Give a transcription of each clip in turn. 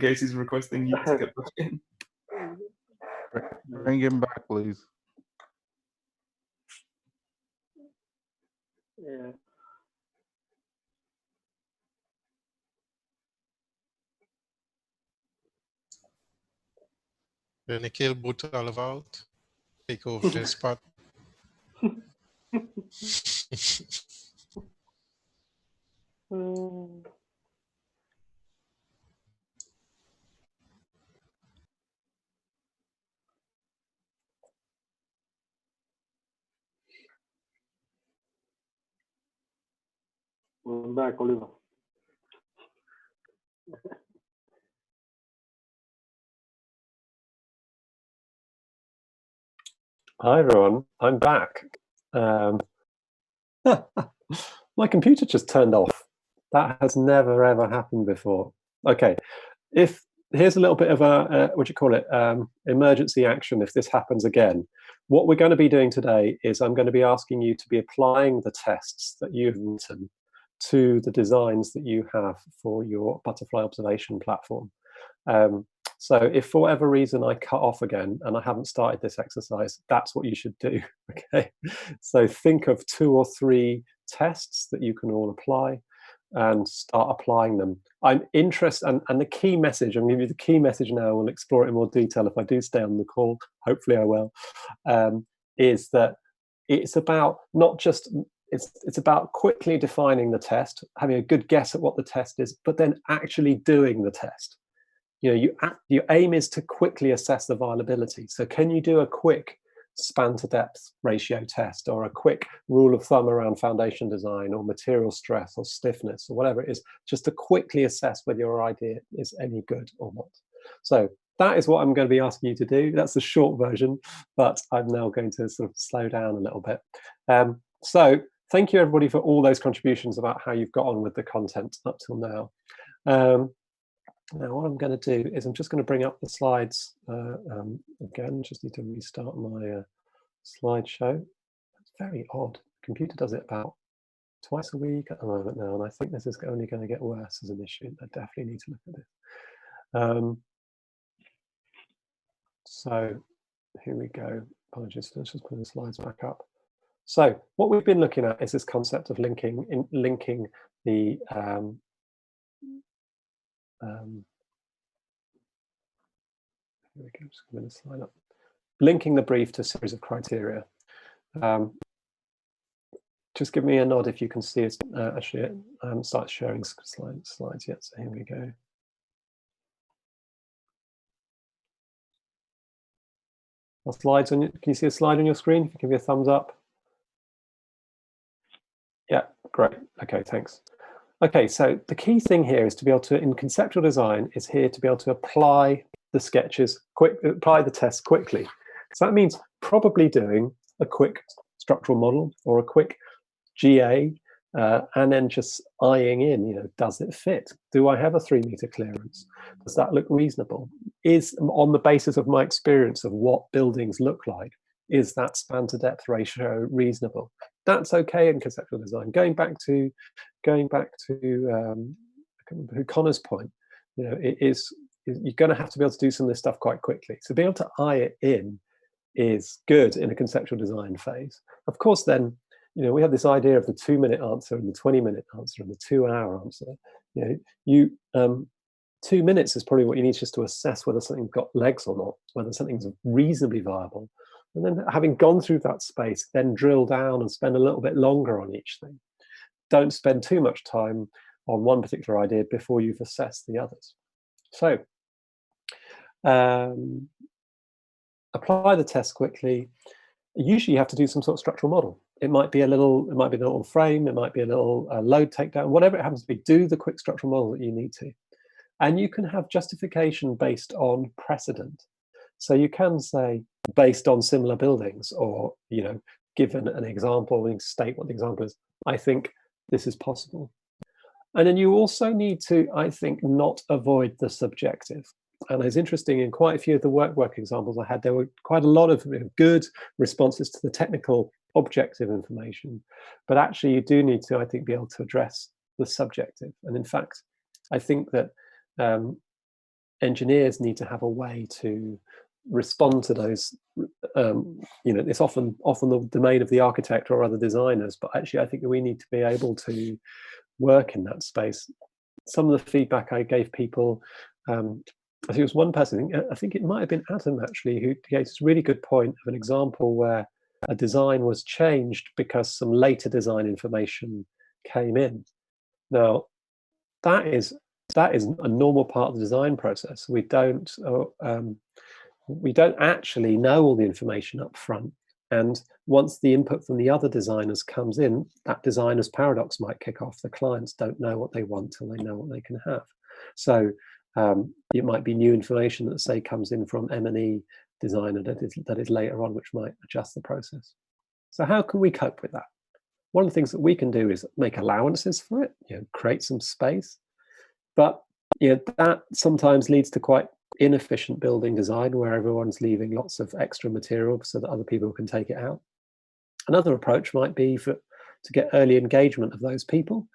case he's requesting you to get back in. Bring him back, please. Yeah. Nikhil Butalavat take over his spot. I'm back, Oliver. Hi everyone, I'm back. My computer just turned off. That has never ever happened before. Okay, here's a little bit of a what do you call it? Emergency action if this happens again. What we're going to be doing today is I'm going to be asking you to be applying the tests that you've written to the designs that you have for your butterfly observation platform. So if for whatever reason I cut off again and I haven't started this exercise, that's what you should do, okay? So think of 2 or 3 tests that you can all apply and start applying them. I'm interested, and the key message, I'm going to give you the key message now, we'll explore it in more detail if I do stay on the call, hopefully I will, is that it's about not just, it's about quickly defining the test, having a good guess at what the test is, but then actually doing the test. You know, your aim is to quickly assess the viability. So can you do a quick span to depth ratio test or a quick rule of thumb around foundation design or material stress or stiffness or whatever it is, just to quickly assess whether your idea is any good or not. So that is what I'm going to be asking you to do. That's the short version, but I'm now going to sort of slow down a little bit. So thank you everybody for all those contributions about how you've got on with the content up till now. Now what I'm going to do is I'm just going to bring up the slides again. Just need to restart my slideshow. It's very odd. The computer does it about twice a week at the moment now, and I think this is only going to get worse as an issue. I definitely need to look at this. So here we go. Apologies, let's just put the slides back up. So what we've been looking at is this concept of linking the here we go, just going to slide up. Linking the brief to a series of criteria. Just give me a nod if you can see it. Actually, I haven't started sharing slides yet, so here we go. Slides on. Can you see a slide on your screen? If you give me a thumbs up. Yeah, great. Okay, thanks. Okay, so the key thing here is to be able to, in conceptual design, is here to be able to apply the sketches, apply the tests quickly. So that means probably doing a quick structural model or a quick GA, and then just eyeing in, you know, does it fit? Do I have a 3-meter clearance? Does that look reasonable? Is, on the basis of my experience of what buildings look like, is that span to depth ratio reasonable? That's okay in conceptual design. Going back to Connor's point, you know, you're going to have to be able to do some of this stuff quite quickly. So be able to eye it in is good in a conceptual design phase. Of course, then, you know, we have this idea of the 2-minute answer and the 20-minute answer and the 2-hour answer. You know, 2 minutes is probably what you need just to assess whether something's got legs or not, whether something's reasonably viable. And then having gone through that space, then drill down and spend a little bit longer on each thing. Don't spend too much time on one particular idea before you've assessed the others. So apply the test quickly. Usually you have to do some sort of structural model. It might be a little frame, it might be a little load takedown, whatever it happens to be, do the quick structural model that you need to. And you can have justification based on precedent. So you can say, based on similar buildings, or, you know, given an example and state what the example is, I think this is possible. And then you also need to, I think, not avoid the subjective. And it's interesting, in quite a few of the work examples I had, there were quite a lot of good responses to the technical objective information. But actually, you do need to, I think, be able to address the subjective. And in fact, I think that engineers need to have a way to respond to those. It's often the domain of the architect or other designers, but actually I think that we need to be able to work in that space. Some of the feedback I gave people, I think it was one person, I think it might have been Adam actually, who gave this really good point of an example where a design was changed because some later design information came in. Now, that is a normal part of the design process. We don't actually know all the information up front. And once the input from the other designers comes in, that designer's paradox might kick off. The clients don't know what they want till they know what they can have. So it might be new information that, say, comes in from M&E designer that is later on, which might adjust the process. So how can we cope with that? One of the things that we can do is make allowances for it, create some space. But that sometimes leads to quite inefficient building design where everyone's leaving lots of extra material so that other people can take it out. Another approach might be to get early engagement of those people.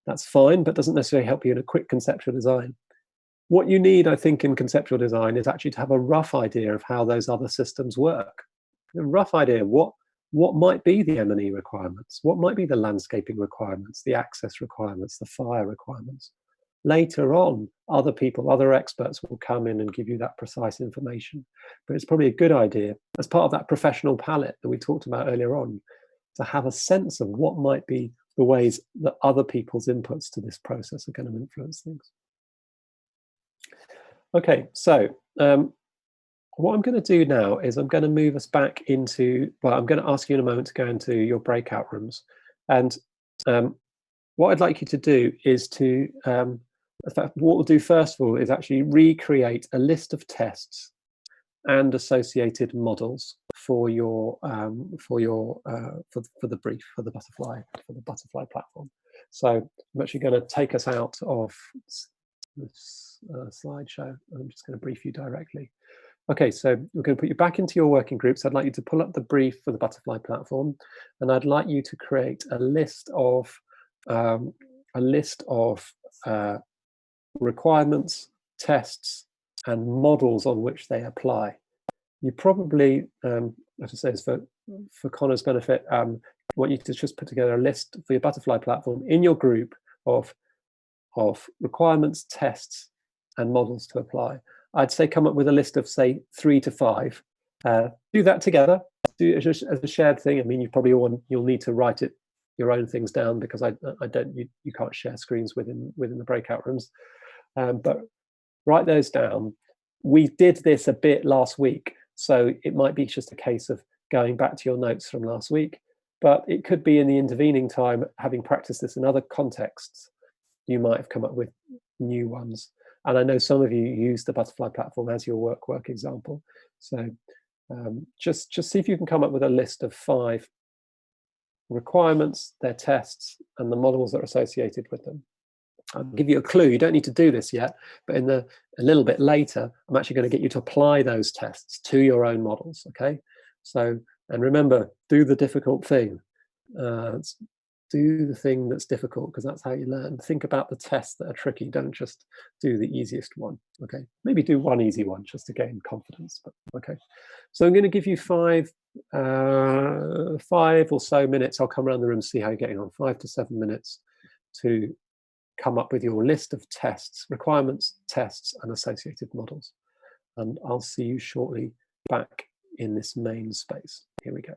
That's fine, but doesn't necessarily help you in a quick conceptual design. What you need, I think, in conceptual design is actually to have a rough idea of how those other systems work. A rough idea of what might be the M&E requirements, what might be the landscaping requirements, the access requirements, the fire requirements. Later on, other experts will come in and give you that precise information. But it's probably a good idea, as part of that professional palette that we talked about earlier on, to have a sense of what might be the ways that other people's inputs to this process are going to influence things. Okay, so what I'm going to do now is I'm going to move us back into, well, I'm going to ask you in a moment to go into your breakout rooms. And what I'd like you to do is to, in fact, what we'll do first of all is actually recreate a list of tests and associated models for your for the brief, for the butterfly platform. So I'm actually going to take us out of this slideshow. I'm just going to brief you directly. Okay, so we're going to put you back into your working groups. I'd like you to pull up the brief for the butterfly platform, and I'd like you to create a list of requirements, tests, and models on which they apply. You probably, as I say, for Connor's benefit, want you to just put together a list for your butterfly platform in your group of requirements, tests, and models to apply. I'd say come up with a list of, say, 3 to 5. Do that together. Do it as a shared thing. I mean, you'll need to write your own things down because you can't share screens within the breakout rooms. But write those down. We did this a bit last week, so it might be just a case of going back to your notes from last week. But it could be in the intervening time, having practiced this in other contexts, you might have come up with new ones. And I know some of you use the butterfly platform as your work example. So just see if you can come up with a list of 5 requirements, their tests, and the models that are associated with them. I'll give you a clue. You don't need to do this yet, but a little bit later, I'm actually going to get you to apply those tests to your own models. Okay. So, and remember, do the difficult thing. Do the thing that's difficult, because that's how you learn. Think about the tests that are tricky. Don't just do the easiest one. Okay. Maybe do one easy one just to gain confidence. But okay. So I'm going to give you 5 or so minutes. I'll come around the room, see how you're getting on. 5 to 7 minutes to come up with your list of tests, requirements, tests, and associated models. And I'll see you shortly back in this main space. Here we go.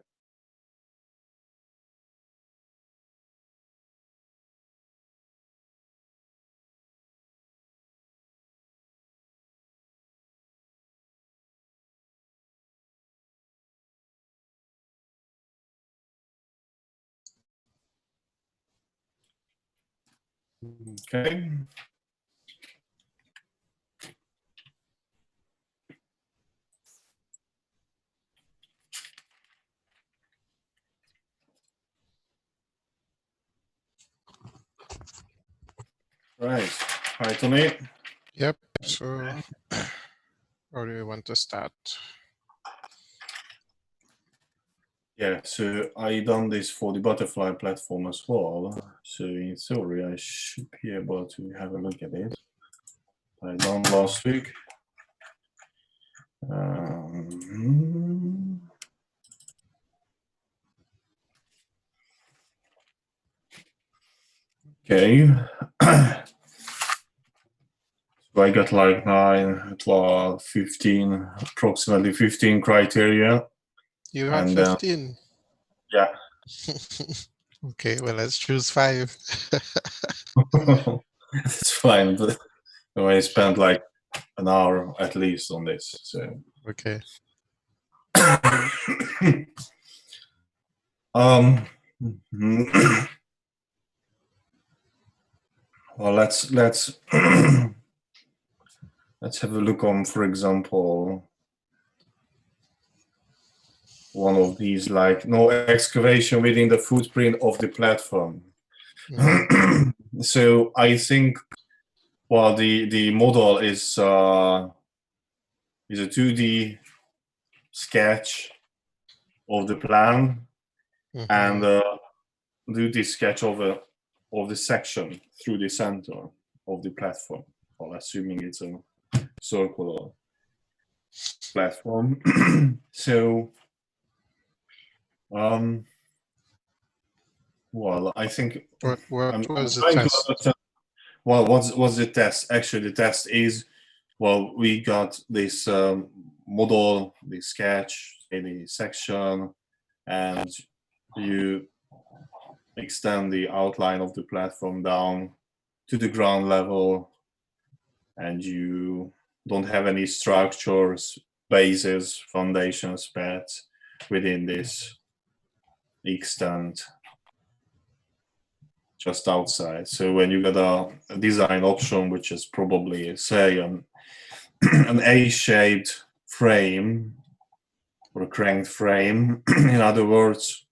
Okay. Right. Hi, Tony. Yep. So, or do you want to start? Yeah, so I done this for the butterfly platform as well. So in theory, I should be able to have a look at it. I done last week. Okay. So I got like 9, 12, 15, approximately 15 criteria. You had And 15. Yeah. Okay, well, let's choose 5. It's fine, but I spent like an hour at least on this. So Okay. Well, let's let's have a look on, for example, one of these, like no excavation within the footprint of the platform. So I think, well, the model is a 2D sketch of the plan, and do this sketch of the section through the center of the platform, well, assuming it's a circular platform. So well, I think What I'm was the trying to test? understand. Well, what's the test? Actually, the test is, well, we got this model, the sketch, the section, and you extend the outline of the platform down to the ground level, and you don't have any structures, bases, foundations, pads within this extent, just outside. So when you get a design option, which is probably, say, an A-shaped frame or a cranked frame, in other words,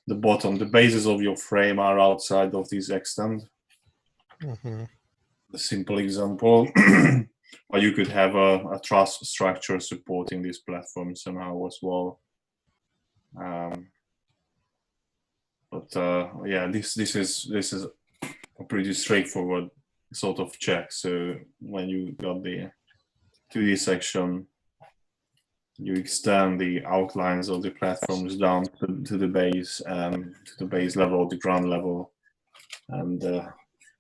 the bases of your frame are outside of this extent. A simple example. Or you could have a truss structure supporting this platform somehow as well. But yeah, this is a pretty straightforward sort of check. So when you got the 2D section, you extend the outlines of the platforms down to the base and to the base level, the ground level, and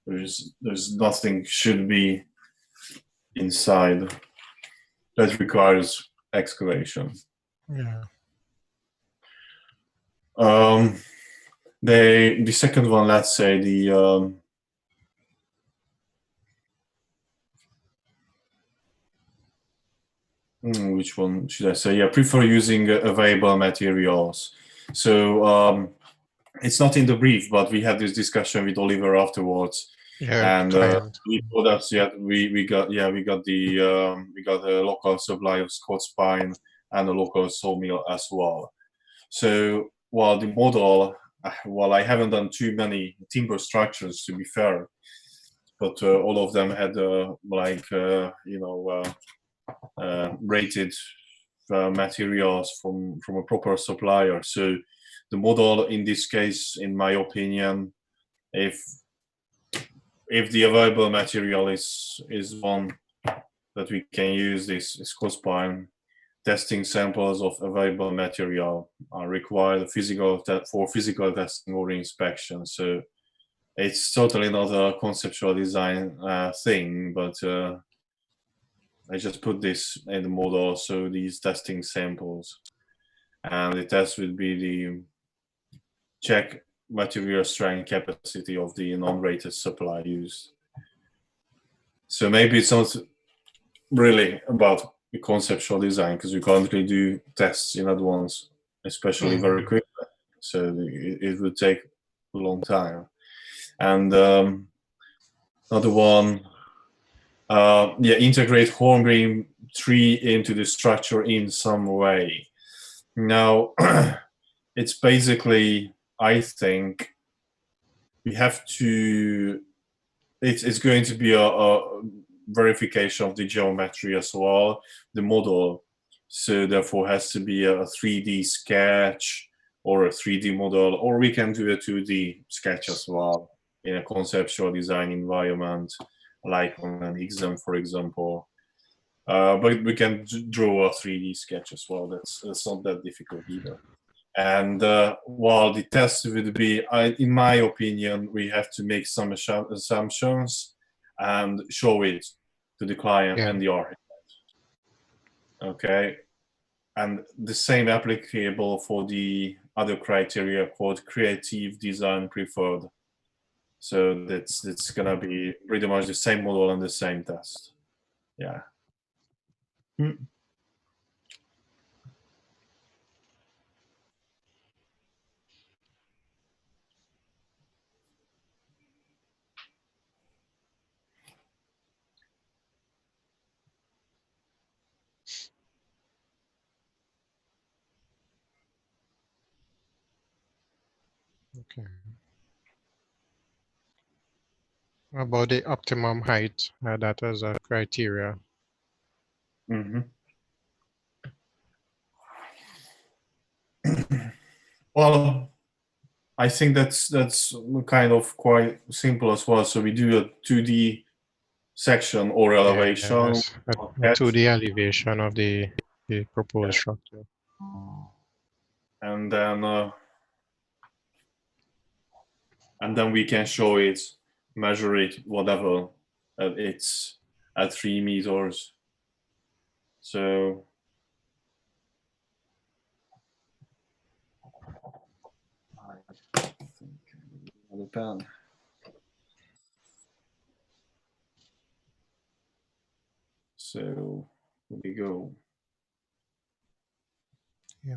there's nothing should be inside that requires excavation. Yeah. The second one, let's say which one should I say? Yeah, prefer using available materials. So it's not in the brief, but we had this discussion with Oliver afterwards. Yeah, And we products, yeah, we got a local supply of Scots pine and a local sawmill as well. So while the model, well, I haven't done too many timber structures, to be fair, but all of them had rated materials from a proper supplier. So the model in this case, in my opinion, if the available material is one that we can use, this Scots pine, testing samples of available material are required for physical testing or inspection. So it's totally not a conceptual design thing, but I just put this in the model, so these testing samples, and the test would be the check material strength capacity of the non-rated supply used. So maybe it's not really about the conceptual design, because you can't really do tests in advance, especially very quickly. So it would take a long time. And another one, integrate hornbeam tree into the structure in some way. Now, it's basically, I think, we have to. It's going to be a verification of the geometry as well, the model. So therefore, has to be a 3D sketch or a 3D model, or we can do a 2D sketch as well in a conceptual design environment, like on an exam, for example. but we can draw a 3D sketch as well. That's not that difficult either. And while the test would be, in my opinion, we have to make some assumptions and show it to the client and the architect. Okay, and the same applicable for the other criteria called creative design preferred. So that's gonna be pretty much the same model and the same test. Yeah. Okay. About the optimum height, that as a criteria. Well, I think that's kind of quite simple as well. So we do a 2D section or elevation. Yes, a 2D elevation of the proposed structure. And then we can show it, measure it, whatever. It's at 3 meters. So I think another pen. So here we go. Yeah.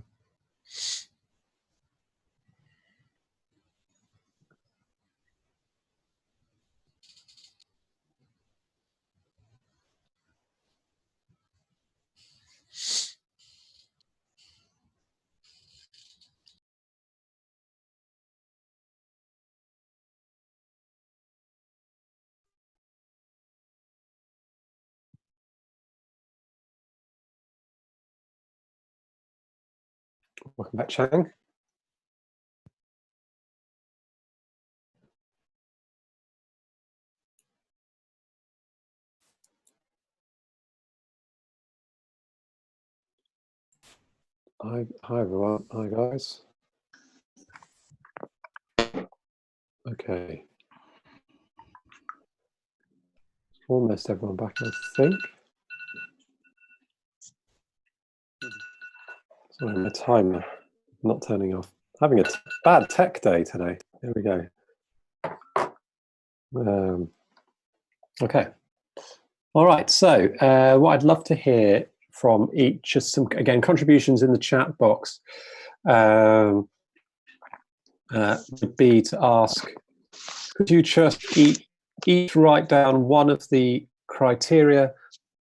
Welcome back, Chang. Hi everyone. Hi guys. Okay. Almost everyone back, I think. Sorry, my timer not turning off. Having a bad tech day today. There we go. Okay. All right. So what I'd love to hear from each, just some, again, contributions in the chat box would be to ask, could you just each write down one of the criteria,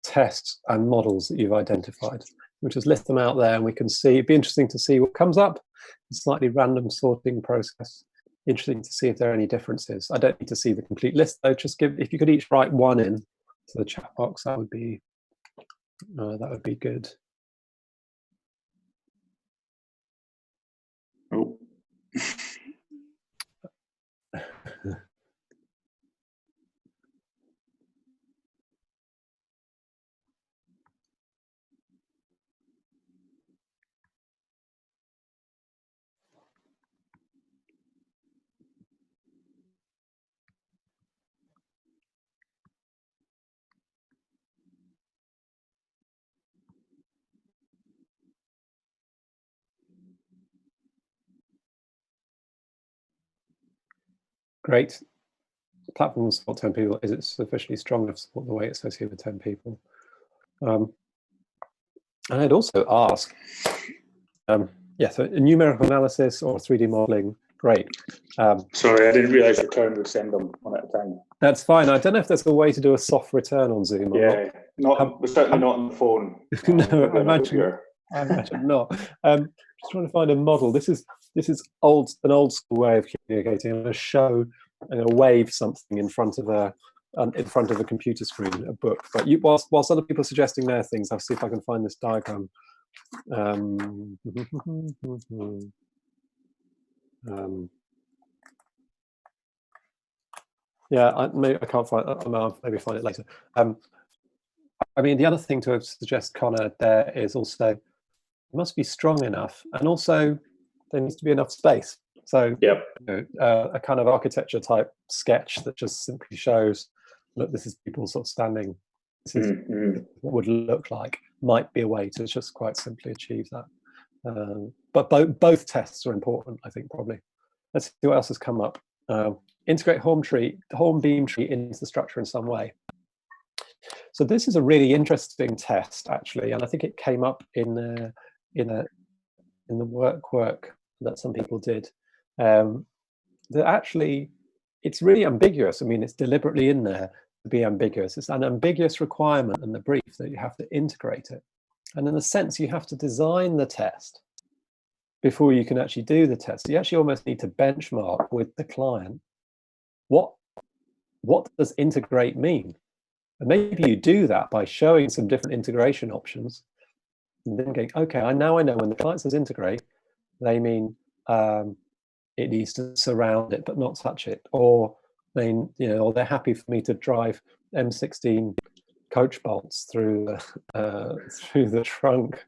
tests, and models that you've identified? We'll just list them out there and we can see. It'd be interesting to see what comes up. A slightly random sorting process. Interesting to see if there are any differences. I don't need to see the complete list though. Just if you could each write one in to the chat box, that would be good. Oh. Great. Platform will support 10 people. Is it sufficiently strong enough to support the weight associated with 10 people? And I'd also ask, yeah, so a numerical analysis or 3D modeling, great. Sorry, I didn't realize the turn would send them one at a time. That's fine. I don't know if there's a way to do a soft return on Zoom. Yeah, certainly not on the phone. No, I imagine not. Just trying to find a model. This is an old school way of communicating. I'm going to wave something in front of a computer screen, a book. But whilst other people are suggesting their things, I'll see if I can find this diagram. Yeah, I can't find. I'll maybe find it later. I mean, the other thing to suggest, Connor, there is also it must be strong enough, and also there needs to be enough space. So Yep. A kind of architecture type sketch that just simply shows, look, this is people sort of standing. This is what would look like. Might be a way to just quite simply achieve that. But both tests are important, I think, probably. Let's see what else has come up. Integrate horn beam tree into the structure in some way. So this is a really interesting test, actually, and I think it came up in the work that some people did. That actually, it's really ambiguous. I mean, it's deliberately in there to be ambiguous. It's an ambiguous requirement in the brief that you have to integrate it, and in a sense, you have to design the test before you can actually do the test. You actually almost need to benchmark with the client. What does integrate mean? And maybe you do that by showing some different integration options, and then going, okay, I know when the client says integrate, they mean it needs to surround it but not touch it, or or they're happy for me to drive M16 coach bolts through the trunk.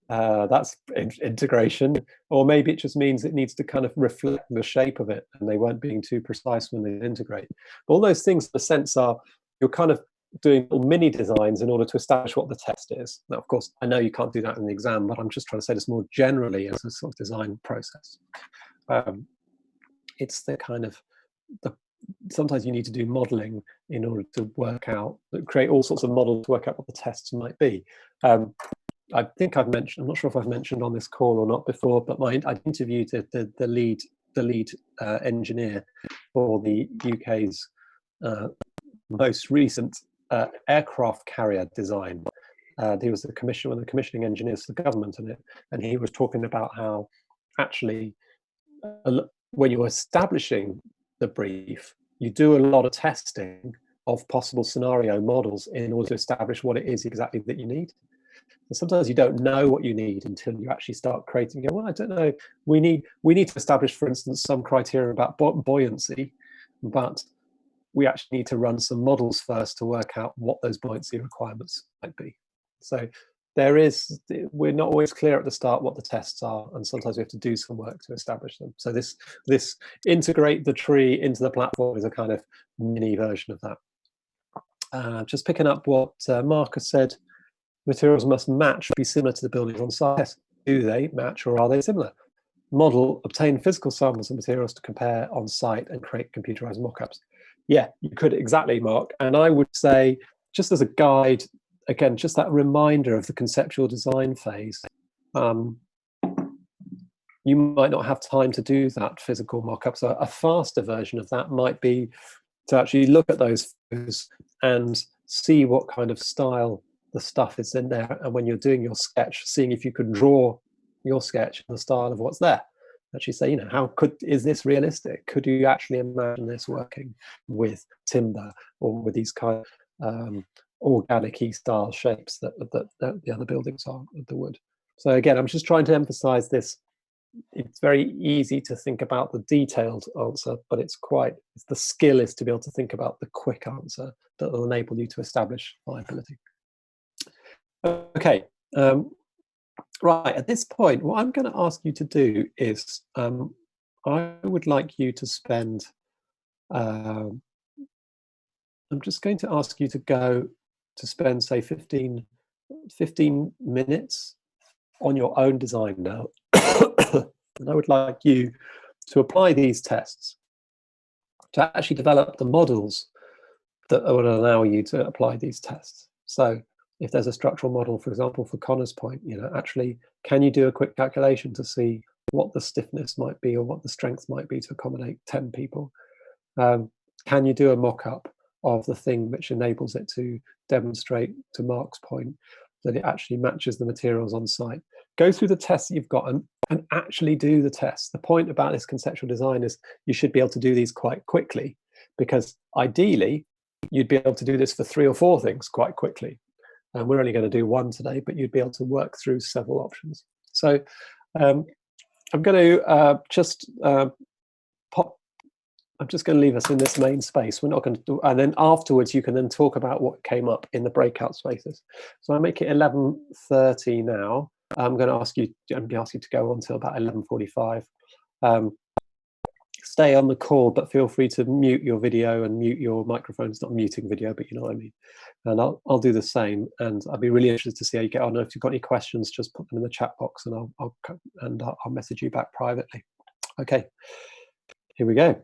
That's integration. Or maybe it just means it needs to kind of reflect the shape of it, and they weren't being too precise when they integrate. But all those things, in a sense, are you're kind of doing little mini designs in order to establish what the test is. Now, of course, I know you can't do that in the exam, but I'm just trying to say this more generally as a sort of design process. It's the kind of sometimes you need to do modeling in order to work out, create all sorts of models to work out what the tests might be. I think I've mentioned, I'm not sure if I've mentioned on this call or not before, but I interviewed the lead engineer for the UK's most recent aircraft carrier design. He was one of the commissioning engineers for the government in it, and he was talking about how actually when you're establishing the brief, you do a lot of testing of possible scenario models in order to establish what it is exactly that you need. And sometimes you don't know what you need until you actually start creating. Well, I don't know. We need to establish, for instance, some criteria about buoyancy, but we actually need to run some models first to work out what those buoyancy requirements might be. So we're not always clear at the start what the tests are, and sometimes we have to do some work to establish them. So this integrate the tree into the platform is a kind of mini version of that. Just picking up what Marcus said, materials must match, be similar to the buildings on site. Do they match, or are they similar? Model, obtain physical samples of materials to compare on site and create computerized mock-ups. Yeah, you could, exactly, Mark. And I would say, just as a guide, again, just that reminder of the conceptual design phase. You might not have time to do that physical mock-up. So a faster version of that might be to actually look at those and see what kind of style the stuff is in there. And when you're doing your sketch, seeing if you could draw your sketch in the style of what's there. Actually say, is this realistic? Could you actually imagine this working with timber or with these kind of organic-y style shapes that the other buildings are with the wood? So again, I'm just trying to emphasize this. It's very easy to think about the detailed answer, but the skill is to be able to think about the quick answer that will enable you to establish viability. Okay. Right, at this point, what I'm going to ask you to do is, I would like you to spend, I'm just going to ask you to spend, say, 15 minutes on your own design now. And I would like you to apply these tests, to actually develop the models that would allow you to apply these tests. So if there's a structural model, for example, for Connor's point, actually, can you do a quick calculation to see what the stiffness might be or what the strength might be to accommodate 10 people? Can you do a mock-up of the thing which enables it to demonstrate, to Mark's point, that it actually matches the materials on site? Go through the tests that you've got and actually do the tests. The point about this conceptual design is you should be able to do these quite quickly, because ideally, you'd be able to do this for 3 or 4 things quite quickly. And we're only going to do one today, but you'd be able to work through several options. So I'm going to just pop I'm just going to leave us in this main space. We're not going to do, and then afterwards you can then talk about what came up in the breakout spaces. So I make it 11:30 now. I'm going to ask you to go on till about 11:45. Stay on the call, but feel free to mute your video and mute your microphone. It's not muting video, but you know what I mean. And I'll do the same. And I'll be really interested to see how you get on. If you've got any questions, just put them in the chat box, and I'll message you back privately. Okay, here we go.